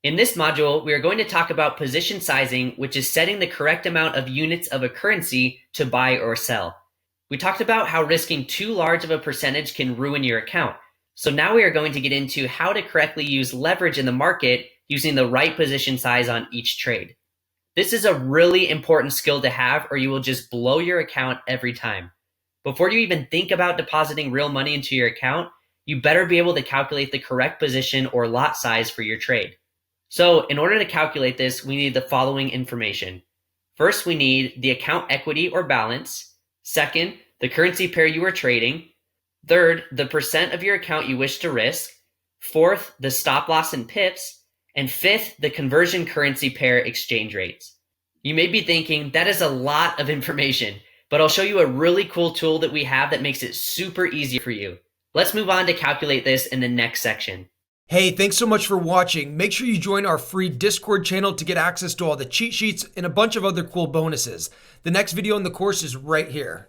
In this module, we are going to talk about position sizing, which is setting the correct amount of units of a currency to buy or sell. We talked about how risking too large of a percentage can ruin your account. So now we are going to get into how to correctly use leverage in the market using the right position size on each trade. This is a really important skill to have, or you will just blow your account every time. Before you even think about depositing real money into your account, you better be able to calculate the correct position or lot size for your trade. So in order to calculate this, we need the following information. First, we need the account equity or balance. Second, the currency pair you are trading. Third, the percent of your account you wish to risk. Fourth, the stop loss in pips. And fifth, the conversion currency pair exchange rates. You may be thinking, that is a lot of information, but I'll show you a really cool tool that we have that makes it super easy for you. Let's move on to calculate this in the next section. Hey, thanks so much for watching. Make sure you join our free Discord channel to get access to all the cheat sheets and a bunch of other cool bonuses. The next video in the course is right here.